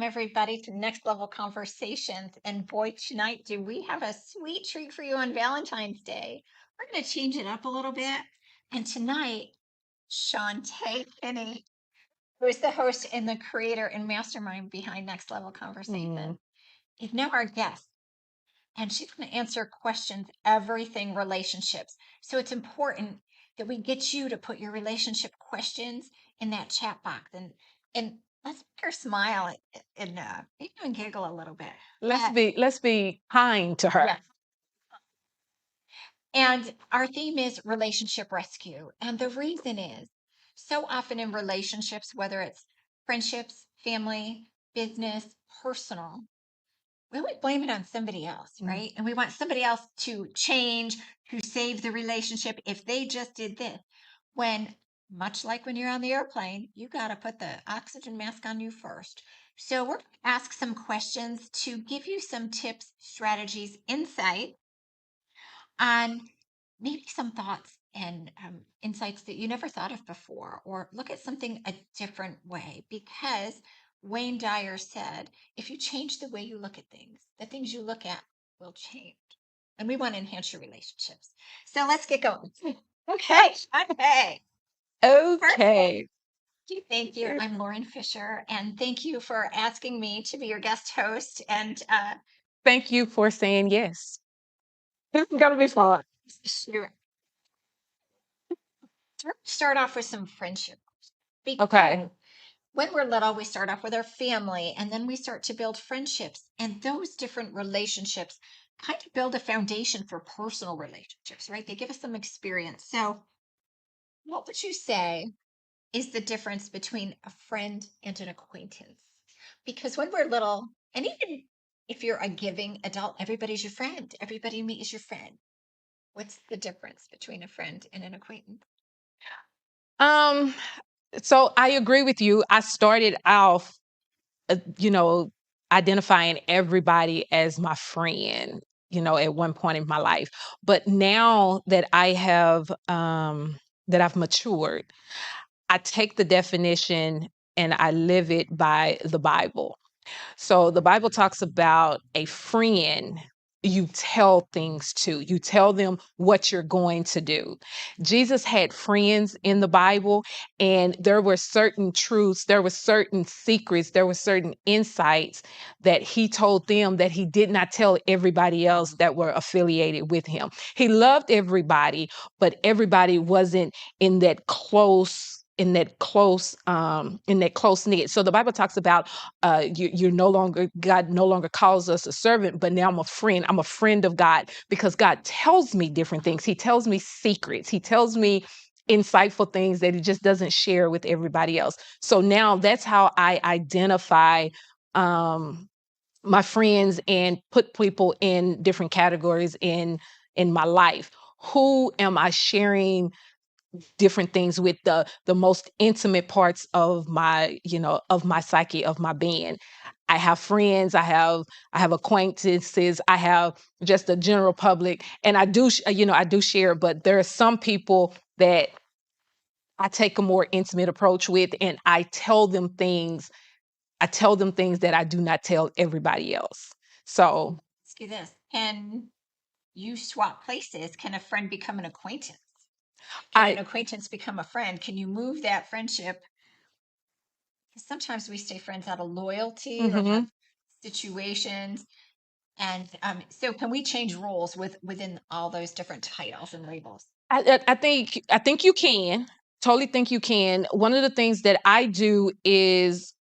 everybody to Next Level Conversations. And boy, tonight, do we have a sweet treat for you on Valentine's Day? We're going to change it up a little bit. And tonight, Shawnte Kinney, who is the host and the creator and mastermind behind Next Level Mm. Conversation, is now our guest. And she's going to answer questions, everything relationships. So it's important that we get you to put your relationship questions in that chat box and let's make her smile and maybe even giggle a little bit. Let's Uh, be kind to her. yes. And our theme is relationship rescue. And the reason is so often in relationships, whether it's friendships, family, business, personal, we always blame it on somebody else, Mm. right? And we want somebody else to change, to save the relationship if they just did this. When, much like when you're on the airplane, you got to put the oxygen mask on you first. So, we're going to ask some questions to give you some tips, strategies, insight on maybe some thoughts and insights that you never thought of before, or look at something a different way. Because Wayne Dyer said, if you change the way you look at things, the things you look at will change. And we want to enhance your relationships. So let's get going. Okay. Okay. Perfect. Okay. Thank you. I'm Lauren Fisher, and thank you for asking me to be your guest host. And Thank you for saying yes. This is gonna be fun. sure, start off with some friendship. Okay. Because when we're little, we start off with our family and then we start to build friendships. And those different relationships kind of build a foundation for personal relationships, right? They give us some experience. So, what would you say is the difference between a friend and an acquaintance? Because when we're little, and even if you're a giving adult, everybody's your friend, everybody you meet is your friend. What's the difference between a friend and an acquaintance? Um, so I agree with you. I started off, you know, identifying everybody as my friend, at one point in my life. But now that I've matured, I take the definition and I live it by the Bible. So the Bible talks about a friend you tell things to. You tell them what you're going to do. Jesus had friends in the Bible, and there were certain truths, there were certain secrets, there were certain insights that he told them that he did not tell everybody else that were affiliated with him. He loved everybody, but everybody wasn't in that close in that close knit. So the Bible talks about you're no longer, God no longer calls us a servant, but now I'm a friend. I'm a friend of God because God tells me different things. He tells me secrets. He tells me insightful things that he just doesn't share with everybody else. So now that's how I identify um, my friends and put people in different categories in my life. Who am I sharing different things with? The most intimate parts of my, of my psyche, of my being. I have friends, I have acquaintances, I have just the general public, and I do share, but there are some people that I take a more intimate approach with, and I tell them things that I do not tell everybody else. So Ask you this. Can you swap places? Can a friend become an acquaintance? Can an I acquaintance become a friend? Can you move that friendship? 'Cause sometimes we stay friends out of loyalty or mhm. have situations. And so can we change roles within all those different titles and labels? I think you can. Totally think you can. One of the things that I do is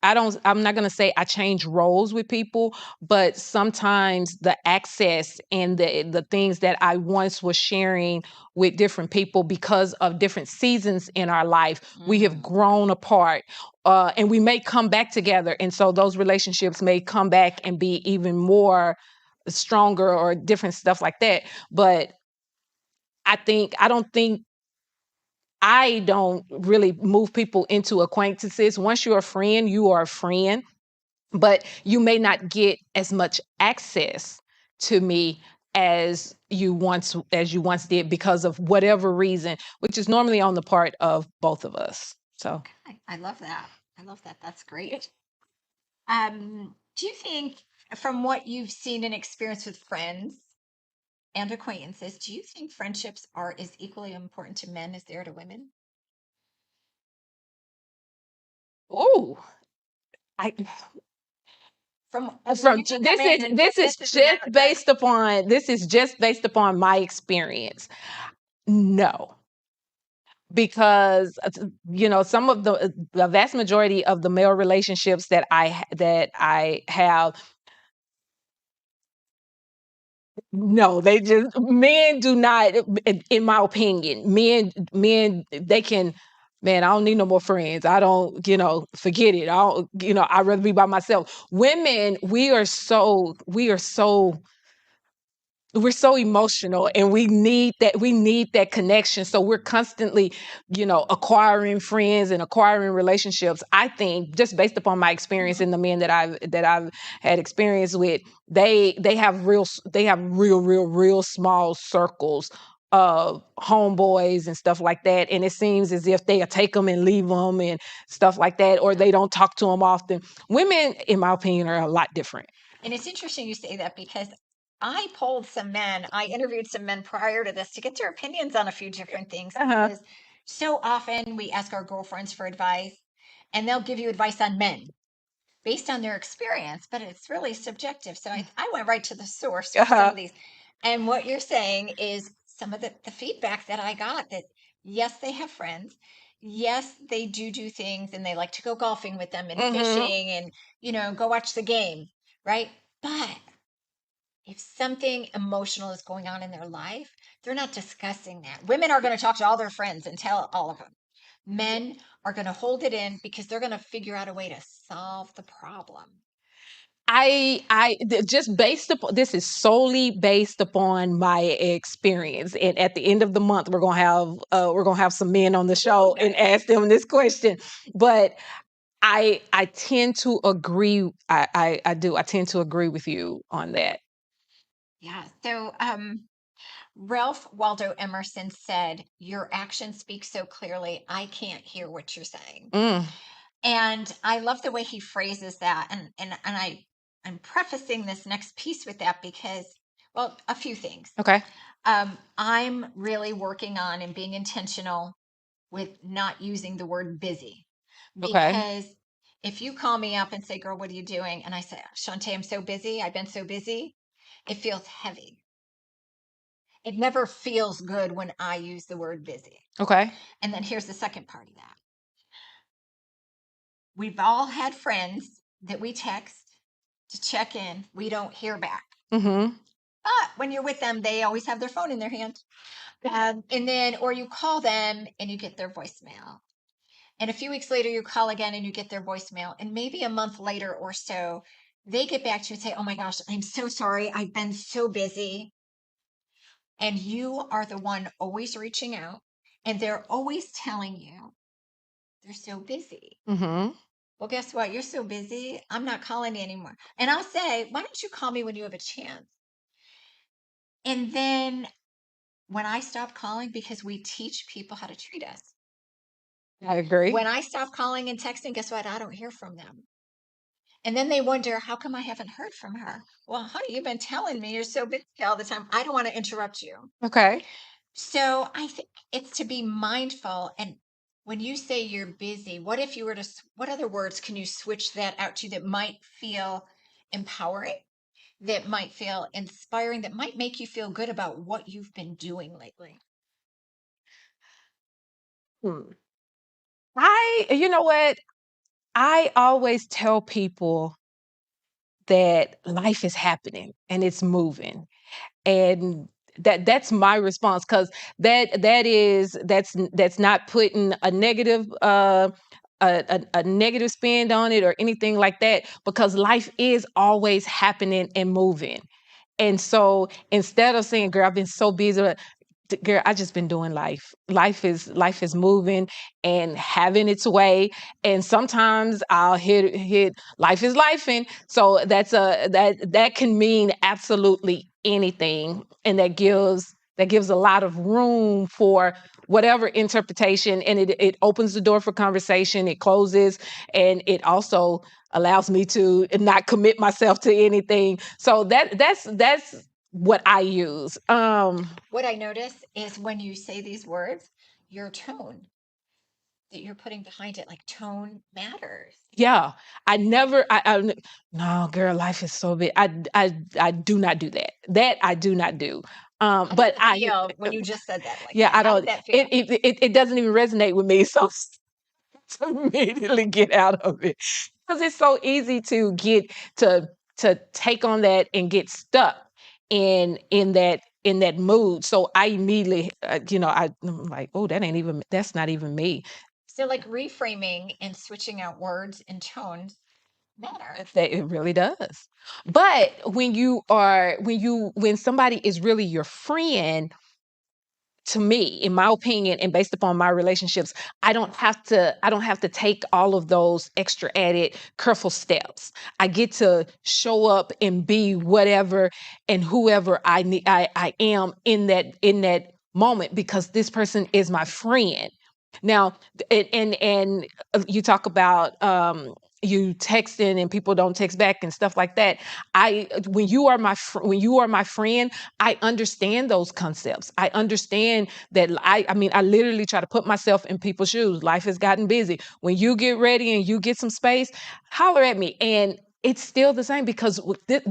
I'm not going to say I change roles with people, but sometimes the access and the things that I once was sharing with different people, because of different seasons in our life, we have Mm. grown apart. And we may come back together, and so those relationships may come back and be even more stronger or different stuff like that. But I don't really move people into acquaintances. Once you're a friend, you are a friend, but you may not get as much access to me as you once did, because of whatever reason, which is normally on the part of both of us. So Okay. I love that. I love that. That's great. Do you think, from what you've seen and experienced with friends and acquaintances, do you think friendships are as equally important to men as they are to women? Ooh, I You can come in and say this is about that. this is just based upon my experience. No, because some of the vast majority of the male relationships that I have, no, they just men do not, in my opinion, men they can, man, I don't need no more friends. I don't, forget it. I don't, I'd rather be by myself. Women, we're so emotional, and we need that connection, so we're constantly acquiring friends and acquiring relationships. I think, just based upon my experience, Mhm. and the men that I've had experience with, they have real small circles of homeboys and stuff like that, and it seems as if they take them and leave them and stuff like that, or Yeah. they don't talk to them often. Women, in my opinion, are a lot different. And it's interesting you say that because I polled some men, I interviewed some men prior to this to get their opinions on a few different things Uh-huh. because so often we ask our girlfriends for advice and they'll give you advice on men based on their experience, but it's really subjective. So I went right to the source for some Uh-huh. of these. And what you're saying is some of the feedback that I got that yes, they have friends. Yes, they do things and they like to go golfing with them and Mm-hmm. fishing and, go watch the game, right? But if something emotional is going on in their life, they're not discussing that. Women are going to talk to all their friends and tell all of them. Men are going to hold it in because they're going to figure out a way to solve the problem. Just based upon, this is solely based upon my experience, and at the end of the month we're gonna have some men on the show and Nice. ask them this question. But I tend to agree. I tend to agree with you on that. Yeah. So, Ralph Waldo Emerson said, "Your actions speak so clearly, I can't hear what you're saying." Mm, And I love the way he phrases that. I'm prefacing this next piece with that because, well, a few things. okay. I'm really working on and being intentional with not using the word busy Okay. because if you call me up and say, "Girl, what are you doing?" And I say, "Shawnte, I'm so busy. I've been so busy," it feels heavy. It never feels good when I use the word busy. Okay. And then here's the second part of that. We've all had friends that we text to check in, we don't hear back. Mm-hmm. But when you're with them, they always have their phone in their hand. And then, or you call them and you get their voicemail. And a few weeks later, you call again and you get their voicemail. And maybe a month later or so, they get back to you and say, "Oh my gosh, I'm so sorry. I've been so busy." And you are the one always reaching out. And they're always telling you they're so busy. Mm-hmm. Well, guess what? You're so busy. I'm not calling you anymore. And I'll say, "Why don't you call me when you have a chance?" And then when I stop calling, because we teach people how to treat us, I agree. when I stop calling and texting, guess what? I don't hear from them. And then they wonder, how come I haven't heard from her? Well, honey, you've been telling me you're so busy all the time. I don't want to interrupt you. Okay. So I think it's to be mindful. And when you say you're busy, what if you were to, what other words can you switch that out to that might feel empowering, that might feel inspiring, that might make you feel good about what you've been doing lately? Hmm. You know what? I always tell people that life is happening and it's moving, and that's my response, because that's not putting a negative spin on it or anything like that, because life is always happening and moving. And so, instead of saying, "Girl, I've been so busy," girl, I just been doing life. Life is moving and having its way. And sometimes I'll hit life is lifing. So that can mean absolutely anything. And that gives That gives a lot of room for whatever interpretation, and it opens the door for conversation. It closes, and it also allows me to not commit myself to anything. So that's what I use. What I notice is when you say these words, your tone that you're putting behind it, like tone matters. Yeah, I never. No, girl, life is so big. I do not do that. That I do not do. How But did it feel when you just said that like yeah, that? I How did don't. that feel? It doesn't even resonate with me. So to immediately get out of it, because it's so easy to get to take on that and get stuck in that mood. So I immediately, I'm like, oh, that's not even me. So like reframing and switching out words and tones matter. It really does. But when somebody is really your friend, to me, in my opinion, and based upon my relationships, I don't have to take all of those extra added careful steps. I get to show up and be whatever and whoever I am in that moment, because this person is my friend. Now, you talk about you texting and people don't text back and stuff like that. I when you are my friend, I understand those concepts. I understand that. I literally try to put myself in people's shoes. Life has gotten busy. When you get ready and you get some space, holler at me. And it's still the same, because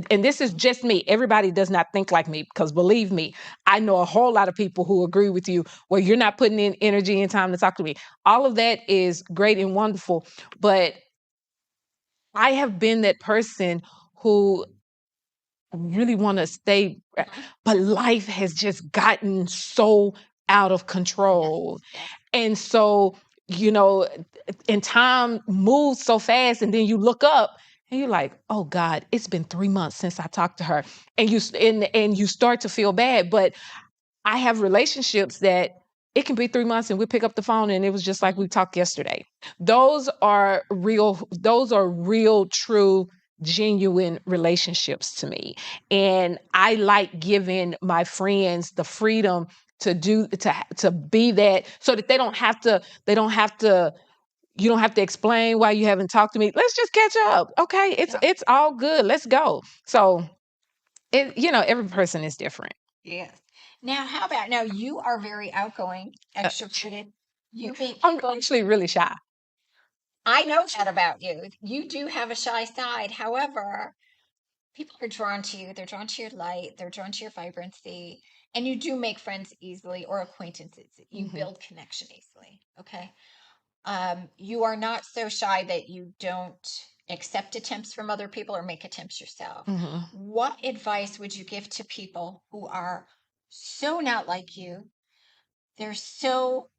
and this is just me. Everybody does not think like me, because believe me, I know a whole lot of people who agree with you where you're not putting in energy and time to talk to me. All of that is great and wonderful, but I have been that person who really want to stay, but life has just gotten so out of control. Yes. And so, you know, and time moves so fast, and then you look up and you're like, oh God, it's been 3 months since I talked to her. And you start to feel bad. But I have relationships that it can be 3 months and we pick up the phone and it was just like we talked yesterday. Those are real, true, genuine relationships to me. And I like giving my friends the freedom to be that, so that they don't have to you don't have to explain why you haven't talked to me. Let's just catch up. Okay, Yeah. it's all good. Let's go. So every person is different. Yes. Now you are very outgoing, Uh, extroverted. You meet I'm people. actually really shy. I know that about you. You do have a shy side. However, people are drawn to you. They're drawn to your light. They're drawn to your vibrancy. And you do make friends easily, or acquaintances. You Mhm. build connection easily. Okay. You are not so shy that you don't accept attempts from other people or make attempts yourself. Mhm. What advice would you give to people who are so not like you? They're so,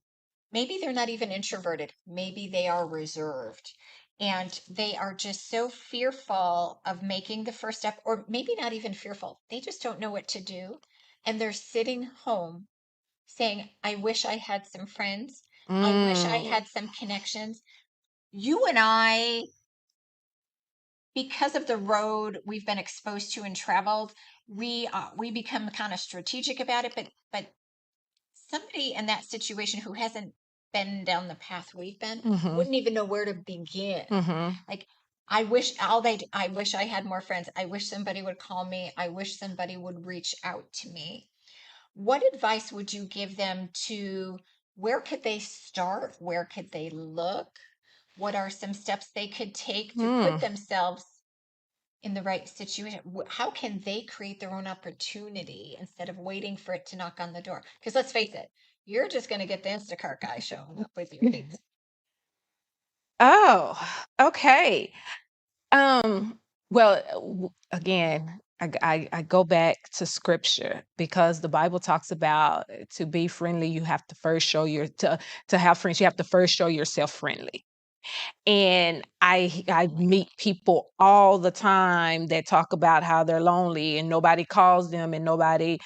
maybe they're not even introverted, maybe they are reserved. And they are just so fearful of making the first step, or maybe not even fearful. They just don't know what to do. And they're sitting home saying, I wish I had some friends. I wish I Mm. had some connections. You and I, because of the road we've been exposed to and traveled, we become kind of strategic about it. But somebody in that situation who hasn't been down the path we've been Mhm. wouldn't even know where to begin. Mhm. Like, I wish I had more friends. I wish somebody would call me. I wish somebody would reach out to me. What advice would you give them to, where could they start? Where could they look? What are some steps they could take to put Mm. themselves in the right situation? How can they create their own opportunity instead of waiting for it to knock on the door? Because let's face it, you're just going to get the Instacart guy showing up with your pizza. Oh, okay. Um, well, again, I go back to scripture, because the Bible talks about to be friendly, you have to first to have friends, you have to first show yourself friendly. And I meet people all the time that talk about how they're lonely and nobody calls them, and nobody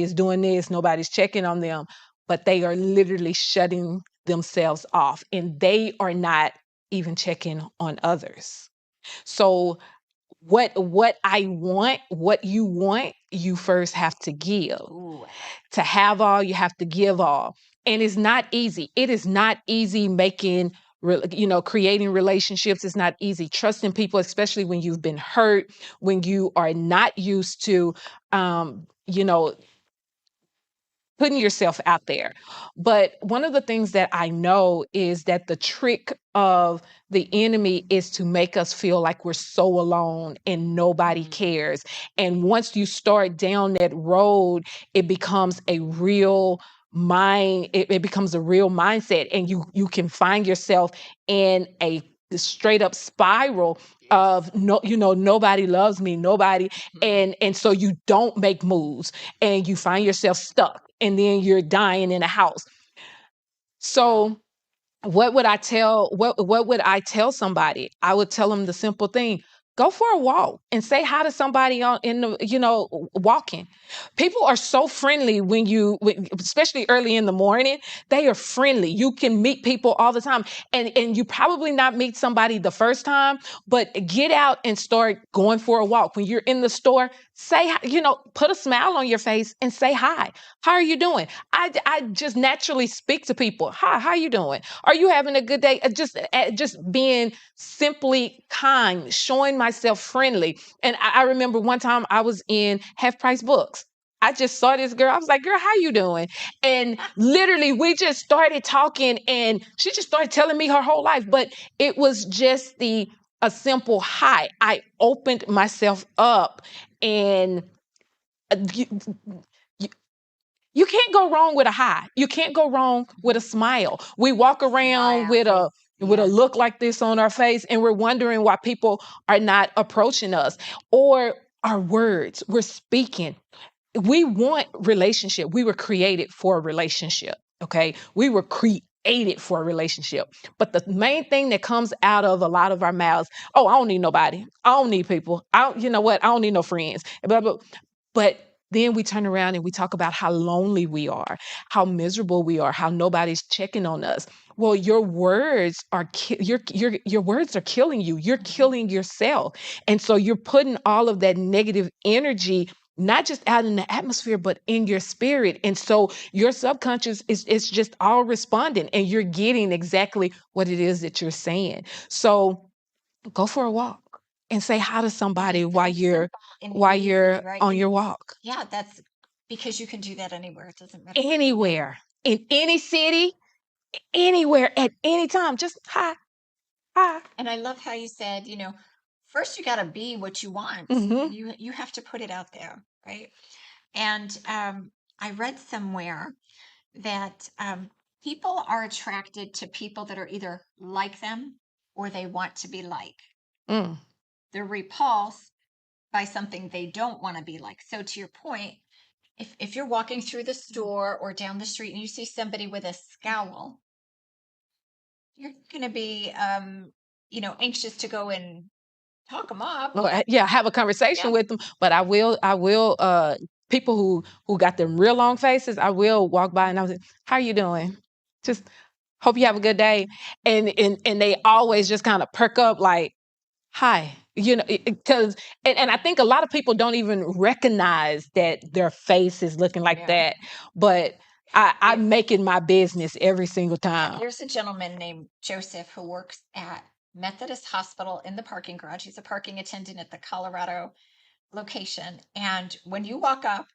is doing this, nobody's checking on them, but they are literally shutting themselves off, and they are not even checking on others. So what I want, what you want, you first have to give. Ooh, To have all, you have to give all. And it's not easy. It is not easy making, creating relationships. It's not easy trusting people, especially when you've been hurt, when you are not used to, um, you know, putting yourself out there. But one of the things that I know is that the trick of the enemy is to make us feel like we're so alone and nobody cares. And once you start down that road, it becomes a real it becomes a real mindset, and you can find yourself in a straight up spiral of nobody loves me, nobody. And so you don't make moves, and you find yourself stuck, and then you're dying in a house. So what would I tell somebody? I would tell them the simple thing: go for a walk and say hi to somebody on in the walking. People are so friendly especially early in the morning. They are friendly. You can meet people all the time, and you probably not meet somebody the first time, but get out and start going for a walk. When you're in the store, say hi, put a smile on your face and say hi. How are you doing? I just naturally speak to people. Hi, how you doing? Are you having a good day? Just being simply kind, showing myself friendly. And I remember one time I was in Half Price Books. I just saw this girl. I was like, girl, how you doing? And literally we just started talking, and she just started telling me her whole life. But it was just a simple hi. I opened myself up, and uh, you, you can't go wrong with a hi. You can't go wrong with a smile. We walk around with a look like this on our face, and we're wondering why people are not approaching us. Or our words, we're speaking. We want relationship. We were created for a relationship. Okay. We were created for a relationship. But the main thing that comes out of a lot of our mouths: oh, I don't need nobody. I don't need people. You know what? I don't need no friends. Blah, blah. But then we turn around and we talk about how lonely we are, how miserable we are, how nobody's checking on us. Well, your words are your words are killing you. You're killing yourself. And so you're putting all of that negative energy not just out in the atmosphere, but in your spirit. And so your subconscious is just all responding, and you're getting exactly what it is that you're saying. So go for a walk and say hi to somebody while you're right? on your walk. Yeah, that's because you can do that anywhere. It doesn't matter. Anywhere, in any city, anywhere, at any time. Just hi, hi. And I love how you said, first you got to be what you want. Hmm. You have to put it out there, right? And I read somewhere that people are attracted to people that are either like them or they want to be like. Mm, They're repulsed by something they don't want to be like. So to your point, if you're walking through the store or down the street and you see somebody with a scowl, you're going to be anxious to go and talk them up. yeah, have a conversation Yeah. with them. But I will people who got them real long faces, I will walk by and I was like, how are you doing? Just hope you have a good day. And they always just kind of perk up like, hi, because and I think a lot of people don't even recognize that their face is looking like Yeah. that. But I make it my business every single time. There's a gentleman named Joseph who works at Methodist Hospital in the parking garage. He's a parking attendant at the Colorado location. And when you walk up,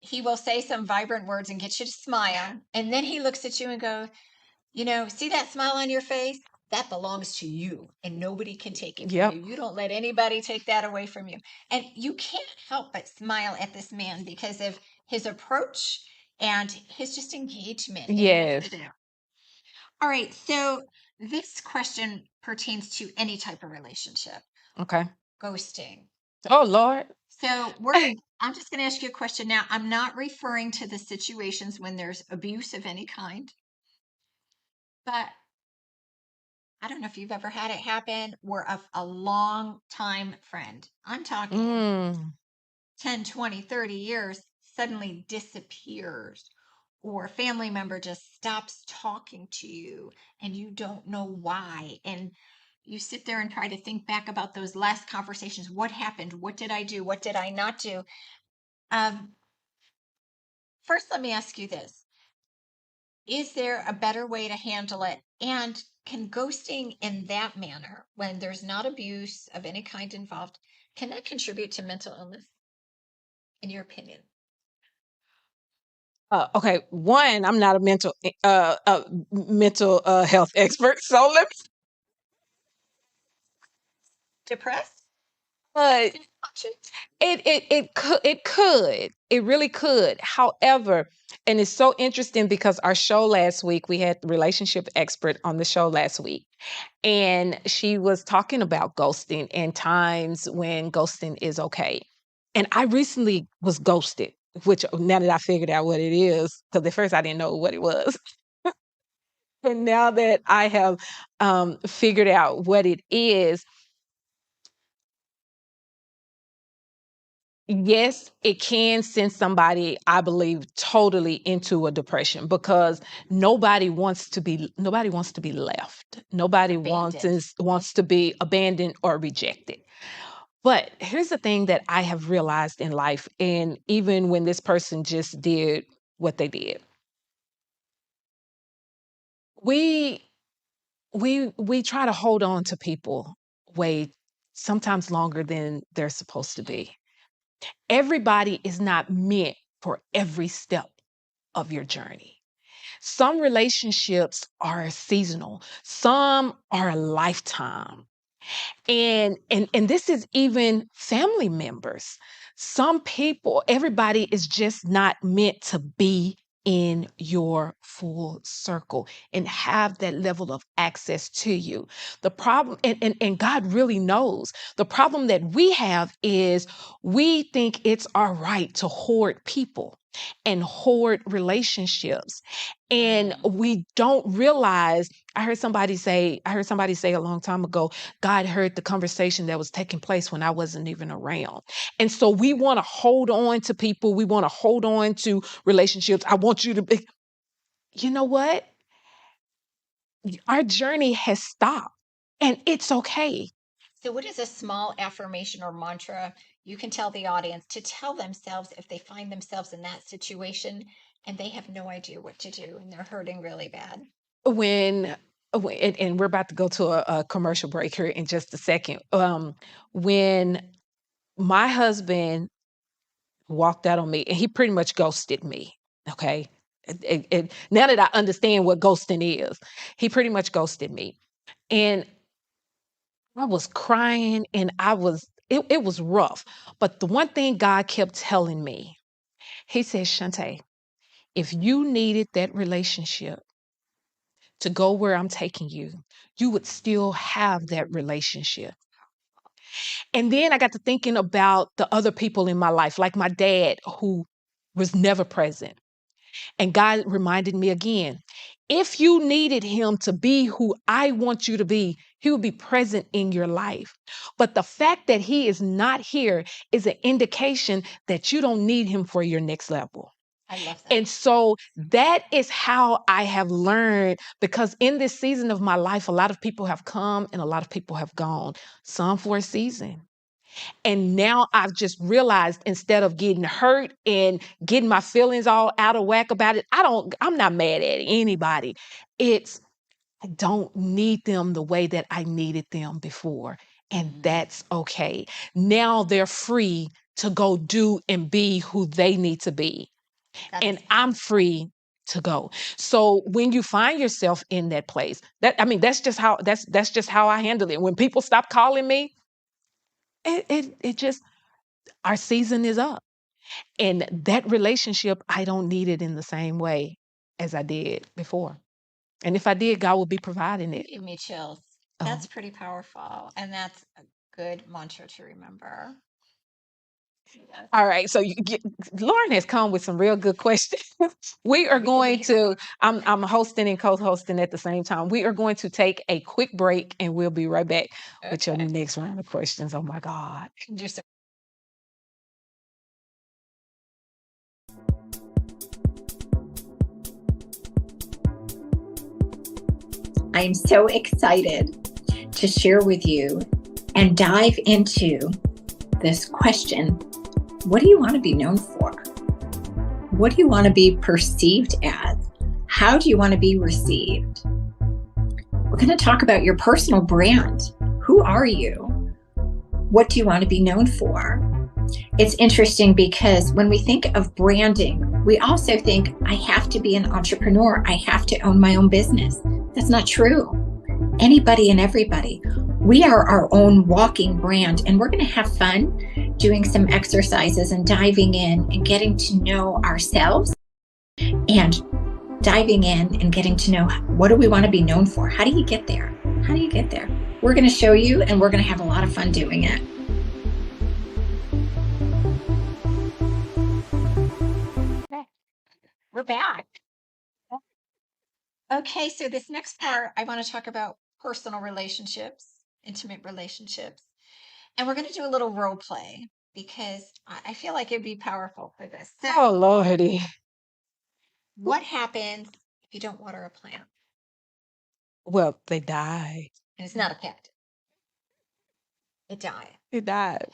he will say some vibrant words and get you to smile. And then he looks at you and goes, see that smile on your face? That belongs to you and nobody can take it from Yep. you. You don't let anybody take that away from you. And you can't help but smile at this man because of his approach and his just engagement. Yes. All right. So this question pertains to any type of relationship, Okay. ghosting. Oh Lord. So I'm just going to ask you a question now. I'm not referring to the situations when there's abuse of any kind, but I don't know if you've ever had it happen where a long time friend, I'm talking Mm, 10, 20, 30 years, suddenly disappears, or a family member just stops talking to you and you don't know why. And you sit there and try to think back about those last conversations. What happened? What did I do? What did I not do? Um, First, let me ask you this. Is there a better way to handle it? And can ghosting in that manner, when there's not abuse of any kind involved, can that contribute to mental illness, in your opinion? Okay, one, I'm not a mental health expert, so let me. Depressed? Uh, Option? it really could. However, and it's so interesting because our show last week, we had the relationship expert on the show last week, and she was talking about ghosting and times when ghosting is okay. And I recently was ghosted, which now that I figured out what it is, because at first I didn't know what it was. And now that I have figured out what it is, yes, it can send somebody, I believe, totally into a depression because nobody wants to be left. Nobody Abandoned. wants to be abandoned or rejected. But here's the thing that I have realized in life, and even when this person just did what they did, we we try to hold on to people way sometimes longer than they're supposed to be. Everybody is not meant for every step of your journey. Some relationships are seasonal, some are a lifetime. And this is even family members. Some people, everybody is just not meant to be in your full circle and have that level of access to you. The problem, and God really knows, the problem that we have is we think it's our right to hoard people and hoard relationships. And we don't realize, I heard somebody say a long time ago, God heard the conversation that was taking place when I wasn't even around. And so we want to hold on to people. We want to hold on to relationships. I want you to be, you know what? Our journey has stopped and it's okay. So, what is a small affirmation or mantra you can tell the audience to tell themselves if they find themselves in that situation and they have no idea what to do and they're hurting really bad? When, and we're about to go to a commercial break here in just a second. When my husband walked out on me and he pretty much ghosted me. Okay. Now that I understand what ghosting is, he pretty much ghosted me. And I was crying and it was rough. But the one thing God kept telling me, he said, Shawnte, if you needed that relationship to go where I'm taking you, you would still have that relationship. And then I got to thinking about the other people in my life, like my dad, who was never present. And God reminded me again, if you needed him to be who I want you to be, he will be present in your life. But the fact that he is not here is an indication that you don't need him for your next level. I love that. And so that is how I have learned, because in this season of my life, a lot of people have come and a lot of people have gone, some for a season. And now I've just realized, instead of getting hurt and getting my feelings all out of whack about it, I'm not mad at anybody. It's, I don't need them the way that I needed them before. And that's okay. Now they're free to go do and be who they need to be. That And is I'm free to go. So when you find yourself in that place, that's just how I handle it. When people stop calling me, it just, our season is up. And that relationship, I don't need it in the same way as I did before. And if I did, God would be providing you it. give me chills. Oh. That's pretty powerful. And that's a good mantra to remember. Yes. All right. So Lauren has come with some real good questions. We are We can going make it to, work. I'm hosting and co-hosting at the same time. We are going to take a quick break and we'll be right back with your Okay. next round of questions. Oh my God. Do some. I am so excited to share with you and dive into this question: what do you want to be known for? What do you want to be perceived as? How do you want to be received? We're going to talk about your personal brand. Who are you? What do you want to be known for? It's interesting because when we think of branding, we also think, I have to be an entrepreneur. I have to own my own business. That's not true. Anybody and everybody. We are our own walking brand, and we're going to have fun doing some exercises and diving in and getting to know ourselves and diving in and getting to know, what do we want to be known for? How do you get there? How do you get there? We're going to show you, and we're going to have a lot of fun doing it. Okay. We're back. Okay, so this next part, I want to talk about personal relationships, intimate relationships. And we're going to do a little role play because I feel like it'd be powerful for this. So, Oh, Lordy. what happens if you don't water a plant? Well, they died. And it's not a cactus. It died. They died.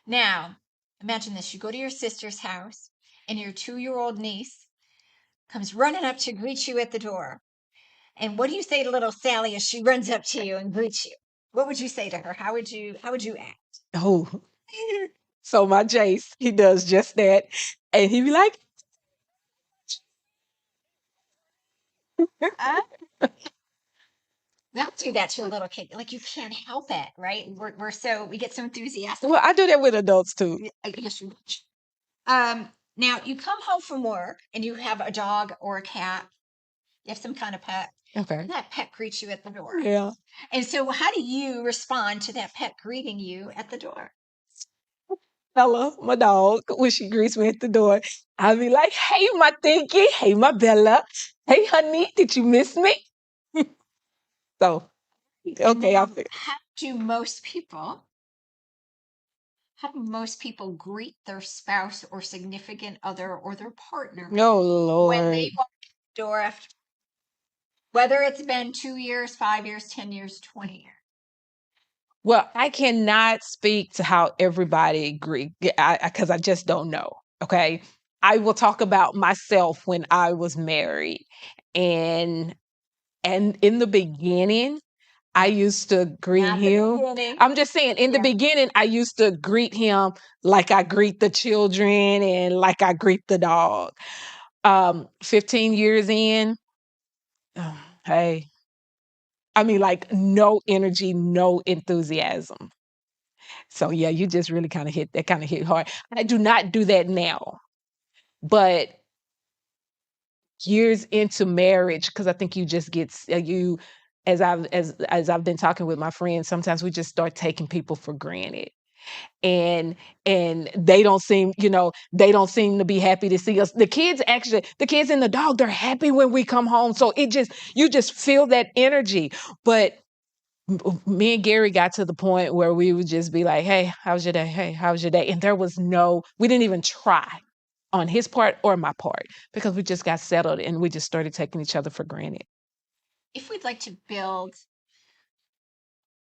Now, imagine this. You go to your sister's house and your 2-year-old niece comes running up to greet you at the door. And what do you say to little Sally as she runs up to you and greets you? What would you say to her? How would you act? Oh. So my Jace, he does just that. And he be like, Uh, They'll do that to a little kid. Like, you can't help it, right? We get so enthusiastic. well, I do that with adults too. I guess you. Now you come home from work and you have a dog or a cat. You have some kind of pet. Okay. And that pet greets you at the door. Yeah. And so, how do you respond to that pet greeting you at the door? Bella, my dog, when she greets me at the door, I'll be like, hey, my Tinky. Hey, my Bella. Hey, honey, did you miss me? So, okay, Now, I'll figure. how do most people greet their spouse or significant other or their partner Oh, when Lord. they walk in the door after, whether it's been 2 years, 5 years, 10 years, 20 years? Well, I cannot speak to how everybody agree because I just don't know. Okay. I will talk about myself when I was married. And in the beginning, I used to greet Not the him. beginning. I'm just saying, in the Yeah. beginning, I used to greet him like I greet the children and like I greet the dog. 15 years in, hey, I mean, like no energy, no enthusiasm. So yeah, you just really kind of hit hard. I do not do that now, but years into marriage, because I think you just get you as I've been talking with my friends, sometimes we just start taking people for granted. And they don't seem, they don't seem to be happy to see us. The kids and the dog, they're happy when we come home. So you just feel that energy. But me and Gary got to the point where we would just be like, hey, how's your day? Hey, how's your day? And we didn't even try on his part or my part because we just got settled and we just started taking each other for granted. If we'd like to build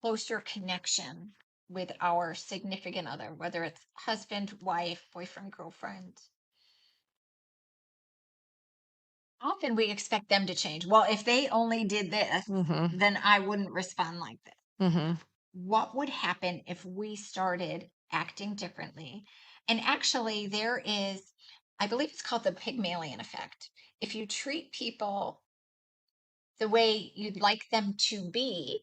closer connection with our significant other, whether it's husband, wife, boyfriend, girlfriend, often we expect them to change. Well, if they only did this, Mm-hmm. then I wouldn't respond like this. Mm-hmm. What would happen if we started acting differently? And actually, I believe it's called the Pygmalion effect. If you treat people the way you'd like them to be,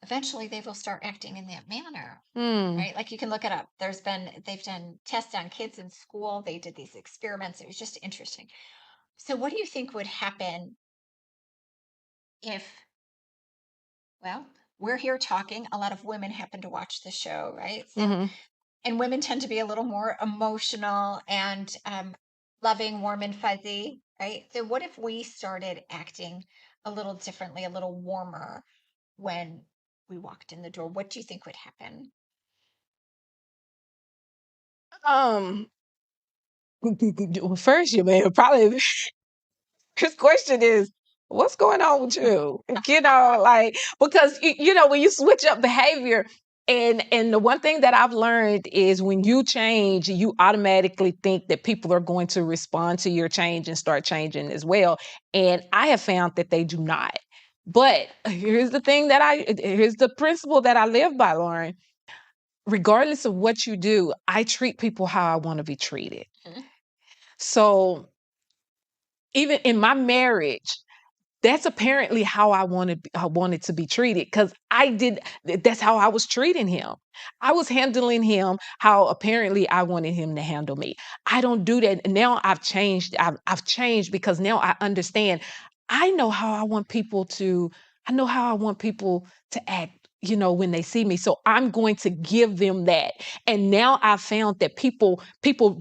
eventually they will start acting in that manner. Right? Like, you can look it up. They've done tests on kids in school. They did these experiments. It was just interesting. So, what do you think would happen if, well, we're here talking, a lot of women happen to watch the show, right? So, Mm-hmm. and women tend to be a little more emotional and loving, warm, and fuzzy, right? So, what if we started acting a little differently, a little warmer when we walked in the door? What do you think would happen? Well, first, you may probably his question is, what's going on with you? You know, like, because, you know, when you switch up behavior, and the one thing that I've learned is when you change, you automatically think that people are going to respond to your change and start changing as well. And I have found that they do not. But here's the principle that I live by, Lauren. Regardless of what you do, I treat people how I want to be treated. Mhm. So even in my marriage, that's apparently how I wanted to be treated, because that's how I was treating him. I was handling him how apparently I wanted him to handle me. I don't do that. And now I've changed. I've changed because now I understand. I know how I want people to, I know how I want people to act, you know, when they see me. So I'm going to give them that. And now I've found that people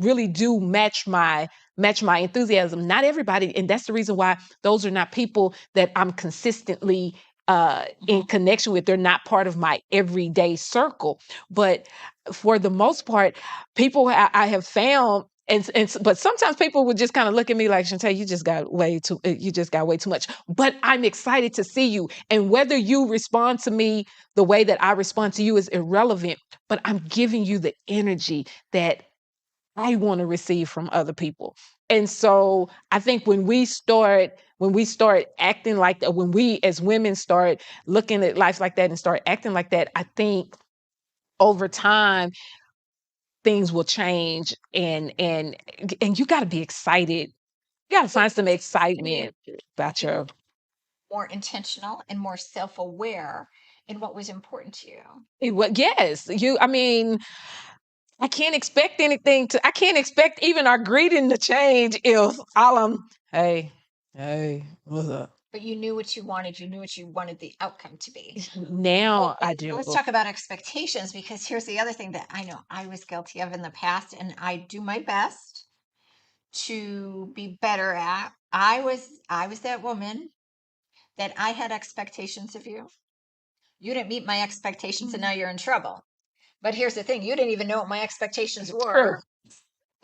really do match my enthusiasm. Not everybody, and that's the reason why those are not people that I'm consistently in connection with. They're not part of my everyday circle. But for the most part, people I have found, but sometimes people would just kind of look at me like, Shawnte, you just got way too much. But I'm excited to see you, and whether you respond to me the way that I respond to you is irrelevant. But I'm giving you the energy that I want to receive from other people. And so I think when we start acting like that, when we as women start looking at life like that and start acting like that, I think over time things will change, and you got to be excited. You got to find some excitement about your More intentional and more self-aware in what was important to you. yes, I mean, I can't expect even our greeting to change if all hey, hey, what's up? But you knew what you wanted. You knew what you wanted the outcome to be. Now I So do. let's talk about expectations, because here's the other thing that I know I was guilty of in the past, and I do my best to be better at. I was that woman that I had expectations of you. You didn't meet my expectations, and now you're in trouble. But here's the thing, you didn't even know what my expectations True. were.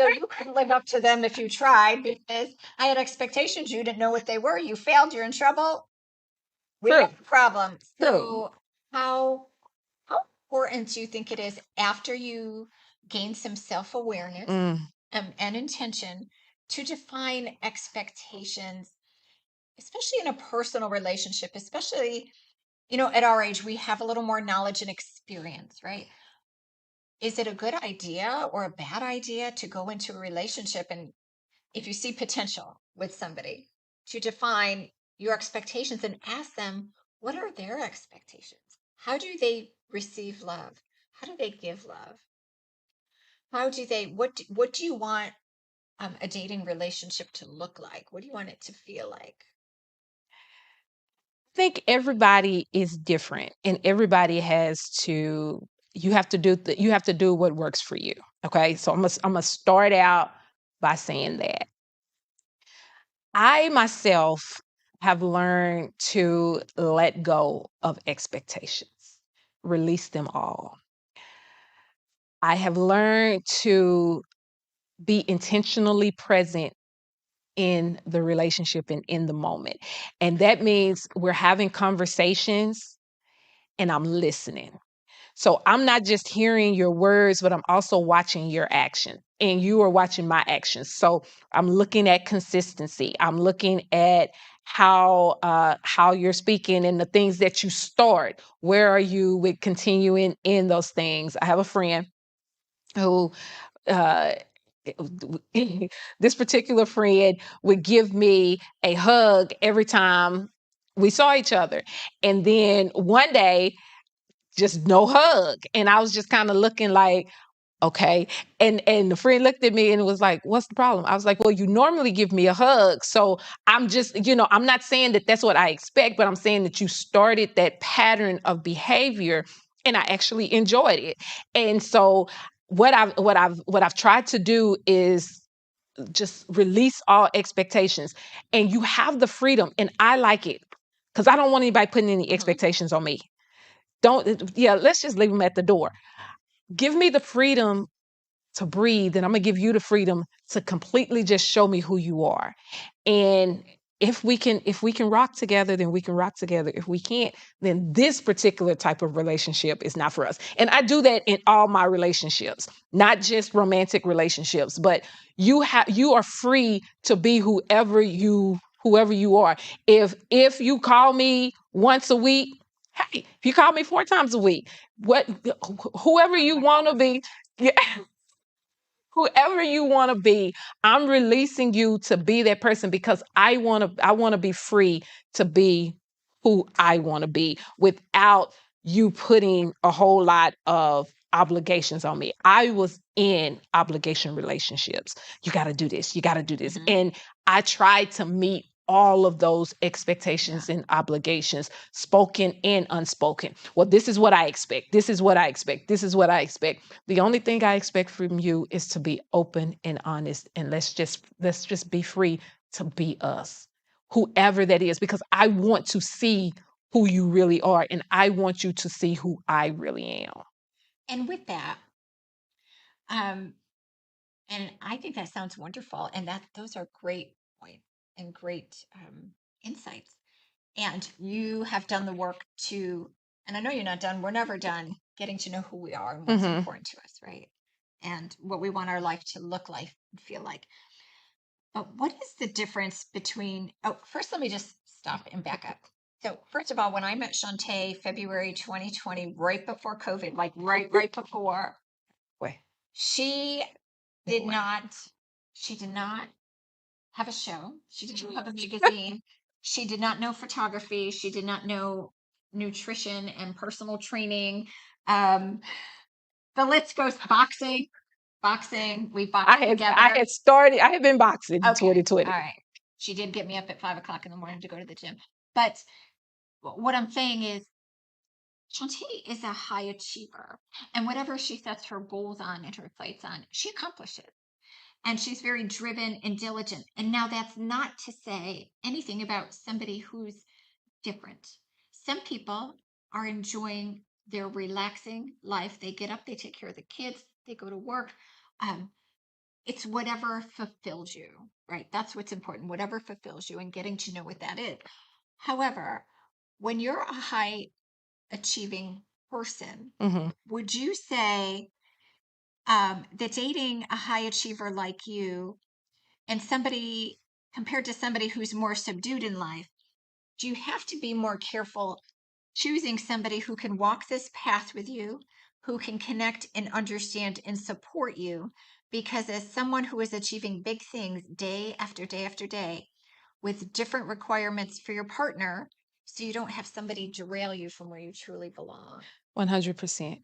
So you couldn't live up to them if you tried, because I had expectations. You didn't know what they were. You failed. You're in trouble. We True. have a problem. True. So how important do you think it is, after you gain some self-awareness Mm. and intention, to define expectations, especially in a personal relationship, especially, at our age, we have a little more knowledge and experience, right? Is it a good idea or a bad idea to go into a relationship, and if you see potential with somebody, to define your expectations and ask them, what are their expectations? How do they receive love? How do they give love? What do you want a dating relationship to look like? What do you want it to feel like? I think everybody is different, and everybody has to you have to do what works for you. Okay? So I'm gonna start out by saying that I myself have learned to let go of expectations, release them all. I have learned to be intentionally present in the relationship and in the moment. And that means we're having conversations and I'm listening. So I'm not just hearing your words, but I'm also watching your action, and you are watching my actions. So I'm looking at consistency. I'm looking at how you're speaking and the things that you start. Where are you with continuing in those things? I have a friend who uh this particular friend would give me a hug every time we saw each other. And then one day, just no hug. And I was just kind of looking like, okay. And the friend looked at me and was like, what's the problem? I was like, well, you normally give me a hug. So I'm just, I'm not saying that that's what I expect, but I'm saying that you started that pattern of behavior and I actually enjoyed it. And so what I've tried to do is just release all expectations, and you have the freedom, and I like it because I don't want anybody putting any Mhm. expectations on me. Don't, yeah, let's just leave them at the door. Give me the freedom to breathe, and I'm gonna give you the freedom to completely just show me who you are. And if we can rock together, then we can rock together. If we can't, then this particular type of relationship is not for us. And I do that in all my relationships, not just romantic relationships, but you are free to be whoever you are. If you call me once a week, hey, if you call me 4 times a week, what whoever you want to be, yeah, whoever you want to be, I'm releasing you to be that person because I want to be free to be who I want to be without you putting a whole lot of obligations on me. I was in obligation relationships. You got to do this, you got to do this. And I tried to meet all of those expectations and obligations, spoken and unspoken. Well, this is what I expect. This is what I expect. This is what I expect. The only thing I expect from you is to be open and honest, and let's just be free to be us, whoever that is, because I want to see who you really are, and I want you to see who I really am. And with that, um, and I think that sounds wonderful, and that those are great points and great insights. And you have done the work to, and I know you're not done. We're never done getting to know who we are and what's important to us, right? And what we want our life to look like and feel like. But what is the difference between? Oh, first, let me just stop and back up. So, first of all, when I met Shawnte February 2020, right before COVID, like right before, Wait. she did not. She did not have a show. She didn't have a magazine. She did not know photography. She did not know nutrition and personal training. Um, the list goes boxing. Boxing. We boxed together. I had been boxing in Okay. 2020. All right. She did get me up at 5 o'clock in the morning to go to the gym. But what I'm saying is, Shanti is a high achiever. And whatever she sets her goals on and her sights on, she accomplishes. And she's very driven and diligent. And now that's not to say anything about somebody who's different. Some people are enjoying their relaxing life. They get up, they take care of the kids, they go to work. Um, it's whatever fulfills you, right? That's what's important, whatever fulfills you, and getting to know what that is. However, when you're a high achieving person, would you say that dating a high achiever like you and somebody compared to somebody who's more subdued in life, do you have to be more careful choosing somebody who can walk this path with you, who can connect and understand and support you? Because as someone who is achieving big things day after day after day with different requirements for your partner, so you don't have somebody derail you from where you truly belong. 100%.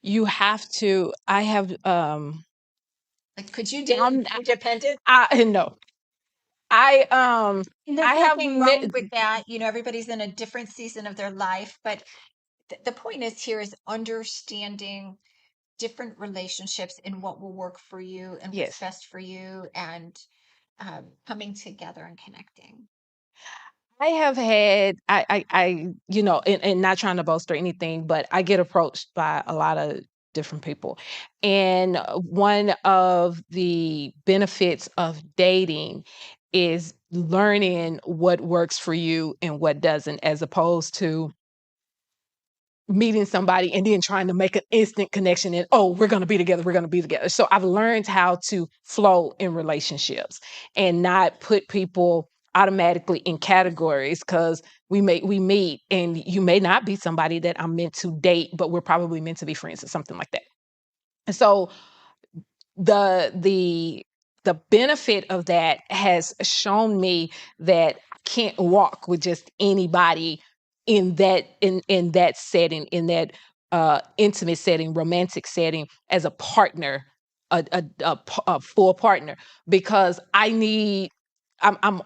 You have to. I have. Like, could you date independent? No. I And there's I have nothing wrong with that. You know, everybody's in a different season of their life, but the point is here is understanding different relationships and what will work for you and what's Yes. best for you, and coming together and connecting. I have had and not trying to boast or anything, but I get approached by a lot of different people. And one of the benefits of dating is learning what works for you and what doesn't, as opposed to meeting somebody and then trying to make an instant connection and, oh, we're going to be together, we're going to be together. So I've learned how to flow in relationships and not put people automatically in categories, because we meet and you may not be somebody that I'm meant to date, but we're probably meant to be friends or something like that. And so the the benefit of that has shown me that I can't walk with just anybody in that setting, in that intimate setting, romantic setting, as a partner, a full partner, because I'm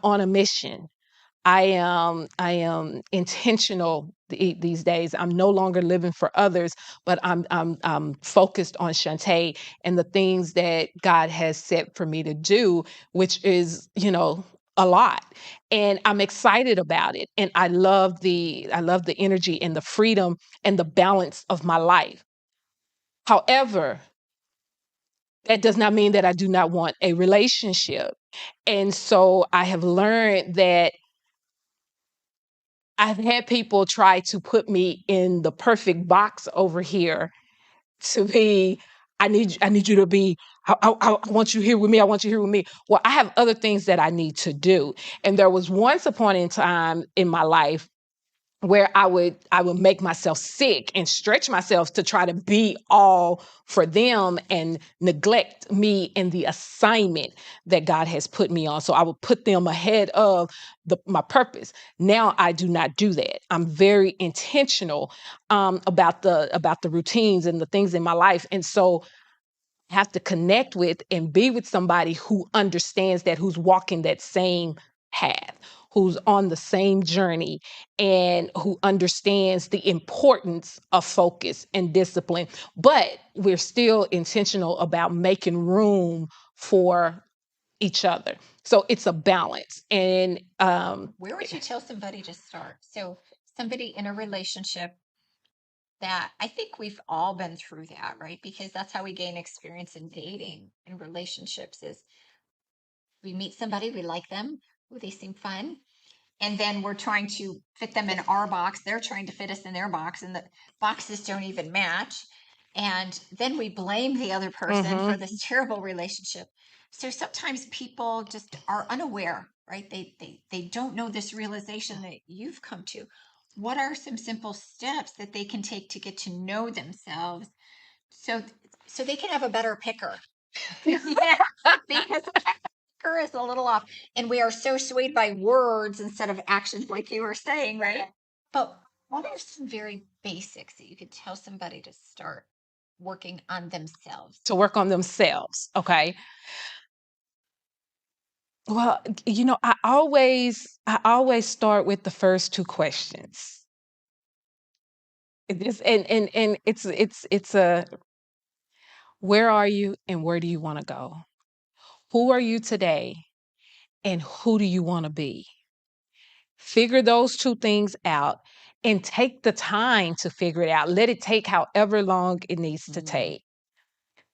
on a mission. I am intentional these days. I'm no longer living for others, but I'm focused on Shantae and the things that God has set for me to do, which is, a lot. And I'm excited about it. And I love the energy and the freedom and the balance of my life. However, that does not mean that I do not want a relationship. And so I have learned that I've had people try to put me in the perfect box over here to be, I need you to be, I want you here with me. I want you here with me. Well, I have other things that I need to do. And there was once upon a time in my life where I would make myself sick and stretch myself to try to be all for them and neglect me and the assignment that God has put me on. So I would put them ahead of my purpose. Now I do not do that. I'm very intentional about the routines and the things in my life, and so have to connect with and be with somebody who understands that, who's walking that same path, who's on the same journey, and who understands the importance of focus and discipline. But we're still intentional about making room for each other. So it's a balance. And Where would you tell somebody to start? So, somebody in a relationship that I think we've all been through that, right? Because that's how we gain experience in dating and relationships is we meet somebody, we like them, oh, they seem fun. And then we're trying to fit them in our box. They're trying to fit us in their box, and the boxes don't even match. And then we blame the other person for mhm. this terrible relationship. So sometimes people just are unaware, right? They don't know this realization that you've come to. What are some simple steps that they can take to get to know themselves so so they can have a better picker? Yeah, because picker is a little off, and we are so swayed by words instead of actions, like you were saying, right? But what are some very basics that you could tell somebody to start working on themselves? To work on themselves. Okay. Well, I always start with the first two questions. And it's a, where are you and where do you want to go? Who are you today and who do you want to be? Figure those two things out and take the time to figure it out. Let it take however long it needs to take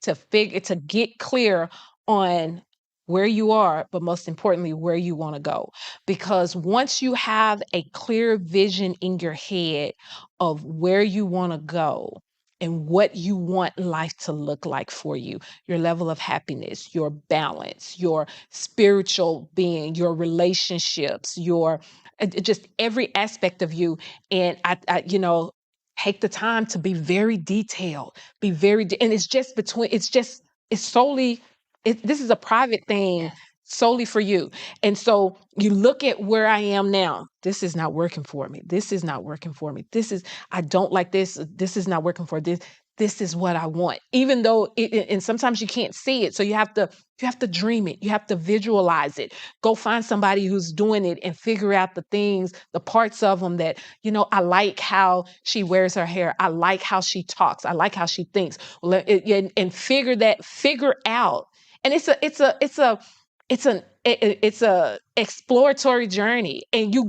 to get clear on where you are, but most importantly, where you want to go. Because once you have a clear vision in your head of where you want to go and what you want life to look like for you, your level of happiness, your balance, your spiritual being, your relationships, your just every aspect of you. And take the time to be very detailed, and it's solely, this is a private thing. Yes. Solely for you. And so you look at where I am now. This is not working for me. This is not working for me. I don't like this. This is not working for this. This is what I want. Even though and sometimes you can't see it. So you have to dream it. You have to visualize it. Go find somebody who's doing it and figure out the things, the parts of them that, I like how she wears her hair. I like how she talks. I like how she thinks. And figure out. And it's a exploratory journey, and you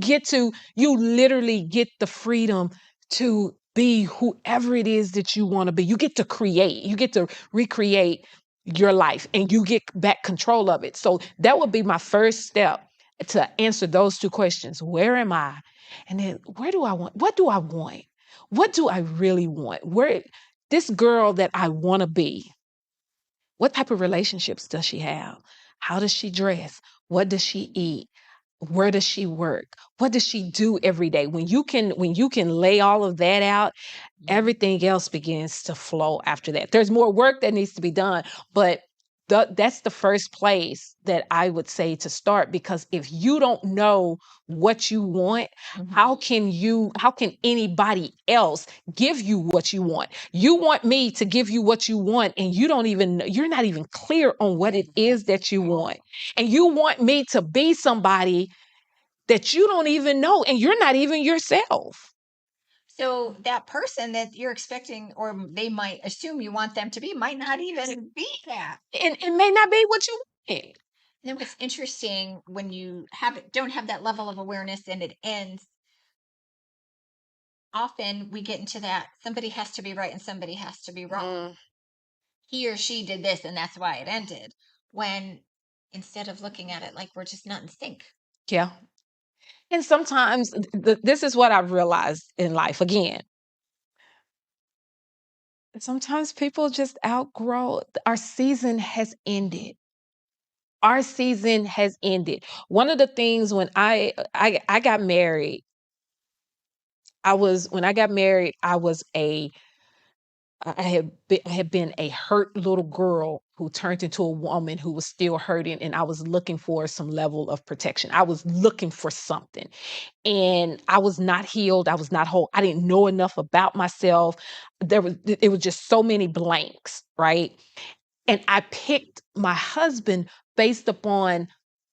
literally get the freedom to be whoever it is that you want to be. You get to recreate your life, and you get back control of it. So that would be my first step, to answer those two questions. Where am I? And then where do I want? What do I want? What do I really want? Where this girl that I want to be, what type of relationships does she have? How does she dress? What does she eat? Where does she work? What does she do every day? When you can lay all of that out, everything else begins to flow after that. There's more work that needs to be done, but that's the first place that I would say to start, because if you don't know what you want, how can anybody else give you what you want? You want me to give you what you want, and you're not even clear on what it is that you want. And you want me to be somebody that you don't even know, and you're not even yourself. So that person that you're expecting, or they might assume you want them to be, might not even be that. And it may not be what you want. And then what's interesting when you don't have that level of awareness and it ends, often we get into that somebody has to be right and somebody has to be wrong. Mm, He or she did this and that's why it ended. When instead of looking at it like we're just not in sync. Yeah. And sometimes this is what I've realized in life again. Sometimes people just outgrow. Our season has ended. Our season has ended. One of the things when I got married, when I got married, I had been a hurt little girl who turned into a woman who was still hurting, and I was looking for some level of protection. I was looking for something, and I was not healed. I was not whole. I didn't know enough about myself. It was just so many blanks, right? And I picked my husband based upon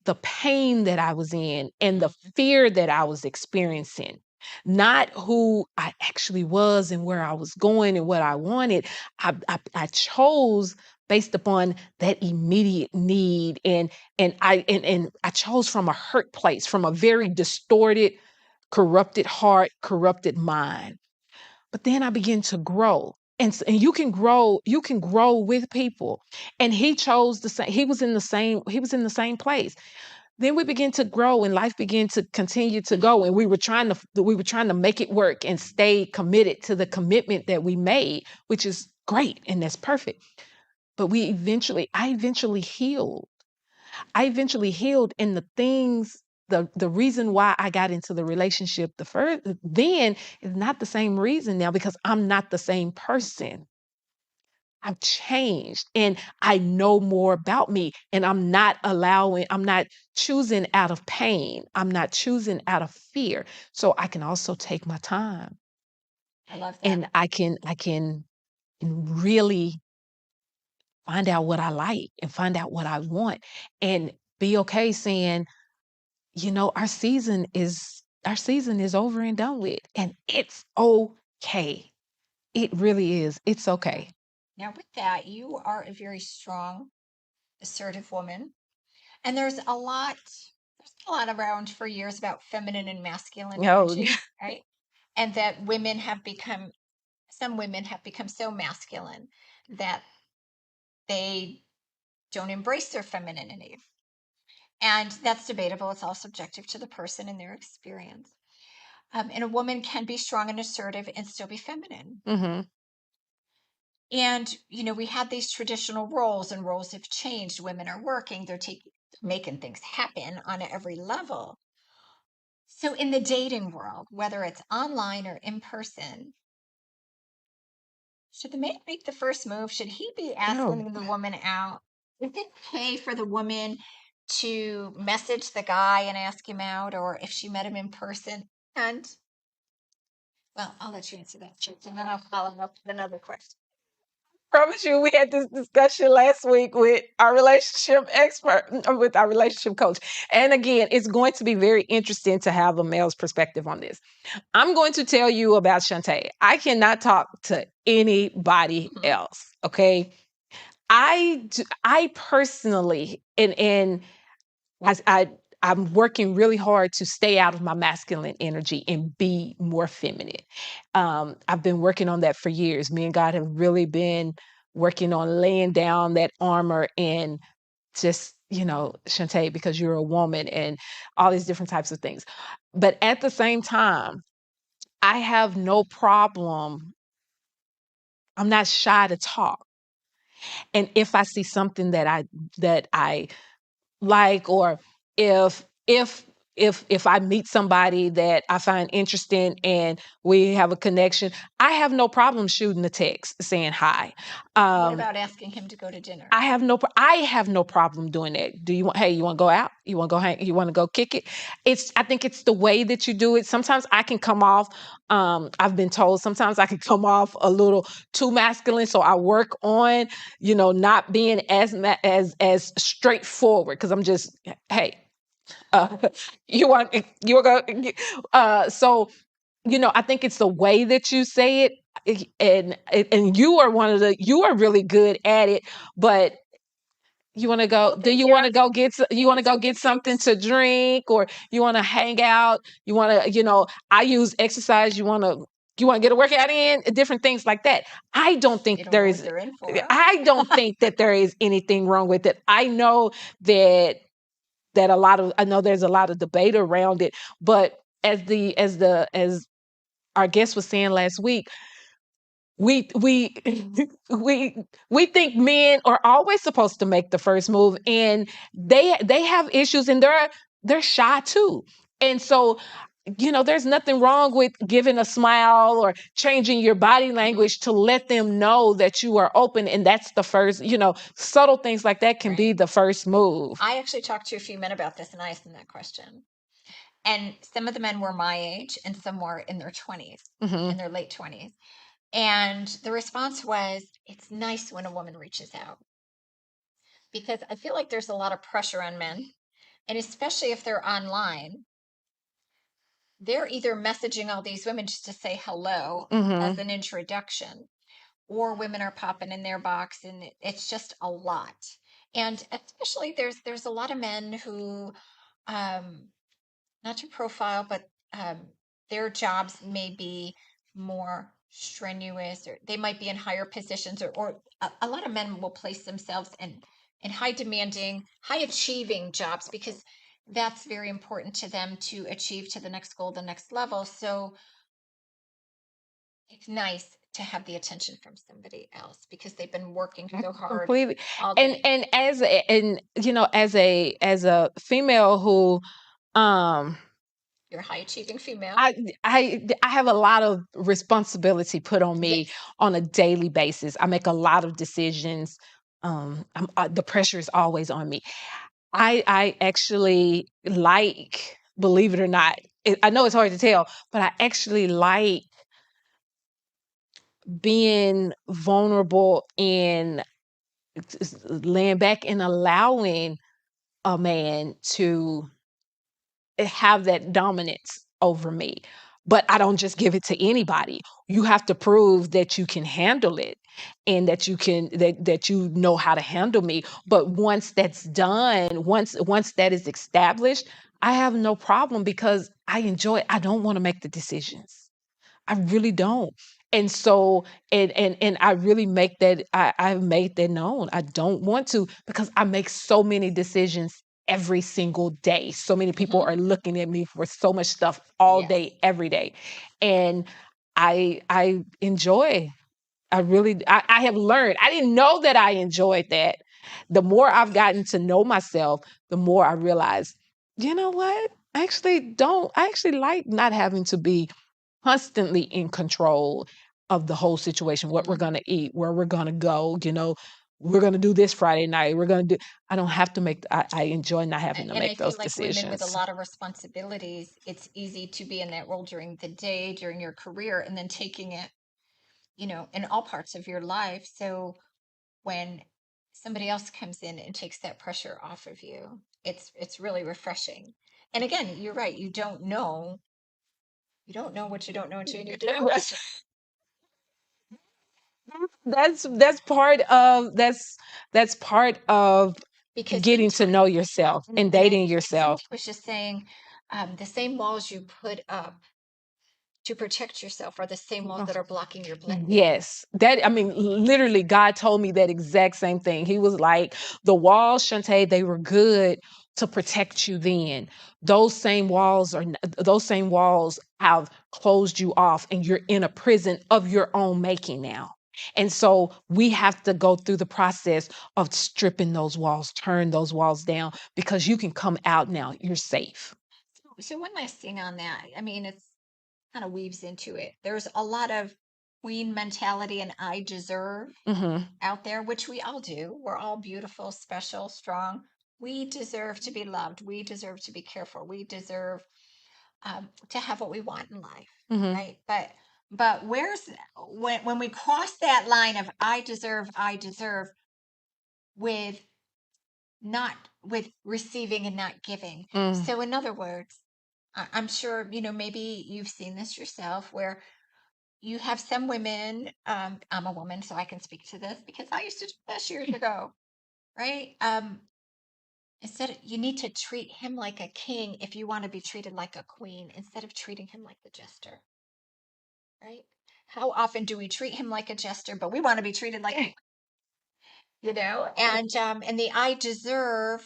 the pain that I was in and the fear that I was experiencing, not who I actually was and where I was going and what I wanted. I chose based upon that immediate need, and I chose from a hurt place, from a very distorted, corrupted heart, corrupted mind. But then I began to grow. And you can grow with people. And he chose the same, he was in the same place. Then we begin to grow and life began to continue to go. And we were trying to make it work and stay committed to the commitment that we made, which is great and that's perfect. But I eventually healed. I eventually healed, and the reason why I got into the relationship the first then is not the same reason now, because I'm not the same person. I've changed and I know more about me, and I'm not choosing out of pain. I'm not choosing out of fear. So I can also take my time, I love that. and I can really find out what I like and find out what I want, and be okay saying, our season is over and done with, and it's okay. It really is. It's okay. Now, with that, you are a very strong, assertive woman. And there's a lot around for years about feminine and masculine Oh, energy, right? And that some women have become so masculine that they don't embrace their femininity. And that's debatable. It's all subjective to the person and their experience. And a woman can be strong and assertive and still be feminine. hmm And, we had these traditional roles, and roles have changed. Women are working, making things happen on every level. So, in the dating world, whether it's online or in person, should the man make the first move? Should he be Oh, asking the woman out? Is it okay for the woman to message the guy and ask him out, or if she met him in person? And, well, I'll let you answer that, Chip, and then I'll follow up with another question. promise you, we had this discussion last week with our relationship expert, with our relationship coach. And again, it's going to be very interesting to have a male's perspective on this. I'm going to tell you about Shawnte. I cannot talk to anybody Mhm. else. Okay. I personally, and I I'm working really hard to stay out of my masculine energy and be more feminine. I've been working on that for years. Me and God have really been working on laying down that armor, and just, Shantae, because you're a woman and all these different types of things. But at the same time, I have no problem. I'm not shy to talk. And if I see something that I like, or if I meet somebody that I find interesting and we have a connection, I have no problem shooting a text saying hi. What um about asking him to go to dinner? I have no problem doing that. You want to go out, you want to go hang, you want to go kick it? I think it's the way that you do it. Sometimes I can come off, I've been told sometimes I can come off a little too masculine, so I work on, not being as straightforward, because I'm just, hey, uh, you want to go, so, I think it's the way that you say it. And you are really good at it. But you want to go, Well, do thank you you. want to go you want to go get something to drink, or you want to hang out, you want to, I use exercise, you want to You want to get a workout in, different things like that. I don't think You don't there know what is, they're in for. I don't think that there is anything wrong with it. I know that I know there's a lot of debate around it, but as our guest was saying last week, we we think men are always supposed to make the first move, and they have issues, and they're shy too. And so, there's nothing wrong with giving a smile or changing your body language to let them know that you are open, and that's the first, subtle things like that can be Right. the first move. I actually talked to a few men about this, and I asked them that question. And some of the men were my age, and some were in their 20s, Hmm. in their late 20s. And the response was, it's nice when a woman reaches out, because I feel like there's a lot of pressure on men. And especially if they're online, they're either messaging all these women just to say hello as Hmm. an introduction, or women are popping in their box, and it's just a lot. And especially there's a lot of men who, um, not to profile, but their jobs may be more strenuous, or they might be in higher positions, or a lot of men will place themselves in high demanding, high achieving jobs, because that's very important to them to achieve to the next goal, the next level. So it's nice to have the attention from somebody else because they've been working so hard Completely. all And day. and as a, and as a female who, um You're a high achieving female. I have a lot of responsibility put on me Yes. on a daily basis. I make a lot of decisions. The pressure is always on me. I actually like, believe it or not, I know it's hard to tell, but I actually like being vulnerable and laying back and allowing a man to have that dominance over me. But I don't just give it to anybody. You have to prove that you can handle it, and that you know how to handle me. But once that's done, once that is established, I have no problem because I enjoy it. I don't want to make the decisions. I really don't. And so, and I really make that, I've made that known. I don't want to, because I make so many decisions every single day. So many people Hmm. are looking at me for so much stuff all Yes. day, every day. And I enjoy. I have learned. I didn't know that I enjoyed that. The more I've gotten to know myself, the more I realize, you know what? I actually like not having to be constantly in control of the whole situation, what we're Hmm. going to eat, where we're going to go, we're going to do this Friday night. I don't have to I enjoy not having to And I make feel those like women with a decisions. lot of responsibilities, it's easy to be in that role during the day, during your career, and then taking it, in all parts of your life. So when somebody else comes in and takes that pressure off of you, it's really refreshing. And again, you're right. You don't know what you don't know until you do it. That's part of Because getting to know sometimes, yourself and and I dating feel like yourself. somebody was just saying, the same walls you put up to protect yourself are the same walls that are blocking your blessings. Yes. I mean, literally, God told me that exact same thing. He was like, the walls, Shantae, they were good to protect you then. Those same walls have closed you off, and you're in a prison of your own making now. And so we have to go through the process of stripping those walls, turn those walls down, because you can come out now. You're safe. So one last thing on that. I mean, it's kind of weaves into it. There's a lot of queen mentality and I deserve Hmm. out there, which we all do. We're all beautiful, special, strong. We deserve to be loved. We deserve to be careful. We deserve, to have what we want in life, Hmm. right? But where's when we cross that line of I deserve with not with receiving and not giving. Mm. So in other words, I'm sure maybe you've seen this yourself, where you have some women. I'm a woman, so I can speak to this because I used to do this years ago, right? Instead, you need to treat him like a king if you want to be treated like a queen, instead of treating him like the jester. right? How often do we treat him like a jester, but we want to be treated like a, and the I deserve,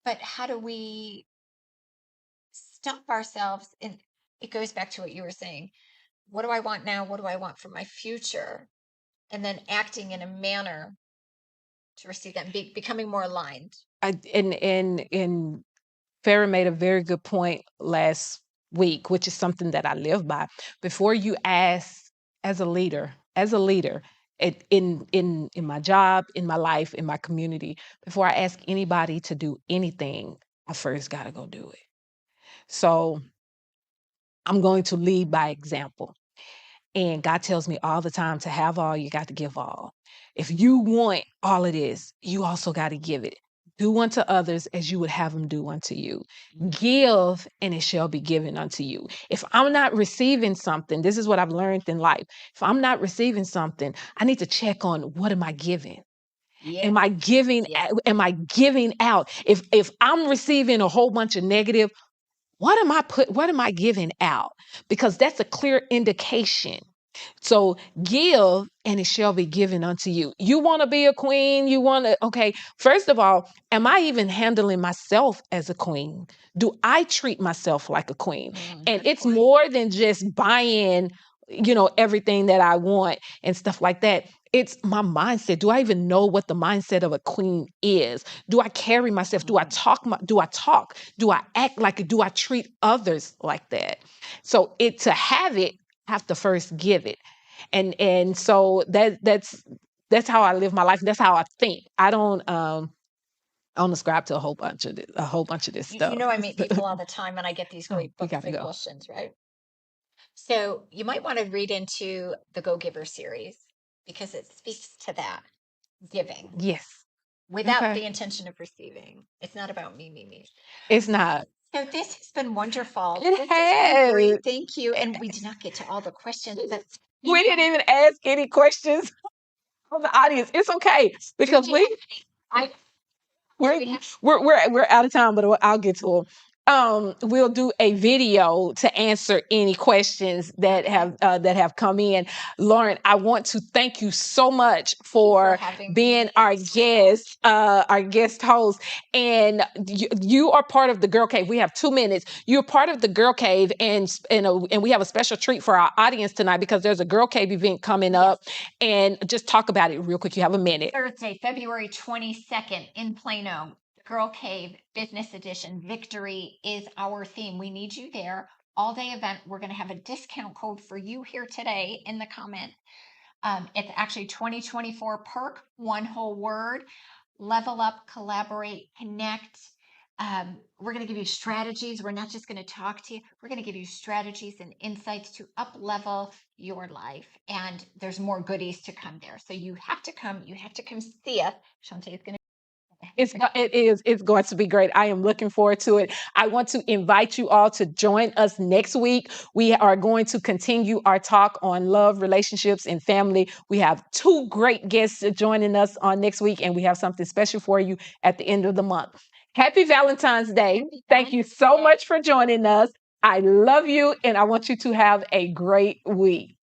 but how do we stop ourselves? And it goes back to what you were saying. What do I want now? What do I want for my future? And then acting in a manner to receive that, and becoming more aligned. And Farah made a very good point last week, which is something that I live by. Before you ask, as a leader, in my job, in my life, in my community, before I ask anybody to do anything, I first got to go do it. So I'm going to lead by example. And God tells me all the time, to have all, you got to give all. If you want all of this, you also got to give it. Do unto others as you would have them do unto you. Give, and it shall be given unto you. If I'm not receiving something, this is what I've learned in life. If I'm not receiving something, I need to check on, what am I giving? Yeah. Am I giving? Yeah. Am I giving out? If I'm receiving a whole bunch of negative, what am I giving out? Because that's a clear indication. So give, and it shall be given unto you. You want to be a queen? You want to, okay, first of all, am I even handling myself as a queen? Do I treat myself like a queen? And it's more than just buying, everything that I want and stuff like that. It's my mindset. Do I even know what the mindset of a queen is? Do I carry myself? Do I talk? Do I act like it? Do I treat others like that? So to have it, I have to first give it. And so that's how I live my life. That's how I think. I don't ascribe to a whole bunch of this stuff. I meet people all the time, and I get these great we book gotta free go. questions, right? So you might want to read into the Go Giver series, because it speaks to that giving Yes. without Okay. the intention of receiving. It's not about me. It's not. So this has been wonderful. It This has been great. has. Thank you. And we did not get to all the questions, but We didn't even ask any questions from the audience. It's okay, because I we're out of time, but I'll get to them. We'll do a video to answer any questions that have come in. Lauren, I want to thank you so much for having being me. our guest host. And you are part of the Girl Cave. We have 2 minutes. You're part of the Girl Cave, and we have a special treat for our audience tonight, because there's a Girl Cave event coming up. And just talk about it real quick. You have a minute. Thursday, February 22nd in Plano, Girl Cave Business Edition. Victory is our theme. We need you there. All day event. We're going to have a discount code for you here today in the comment. It's actually 2024 perk, one whole word. Level up, collaborate, connect. We're going to give you strategies. We're not just going to talk to you. We're going to give you strategies and insights to up level your life. And there's more goodies to come there. So you have to come. You have to come see us. Shawnte is going to. It's going to be great. I am looking forward to it. I want to invite you all to join us next week. We are going to continue our talk on love, relationships, and family. We have 2 great guests joining us on next week, and we have something special for you at the end of the month. Happy Valentine's Day. Thank you so much for joining us. I love you, and I want you to have a great week.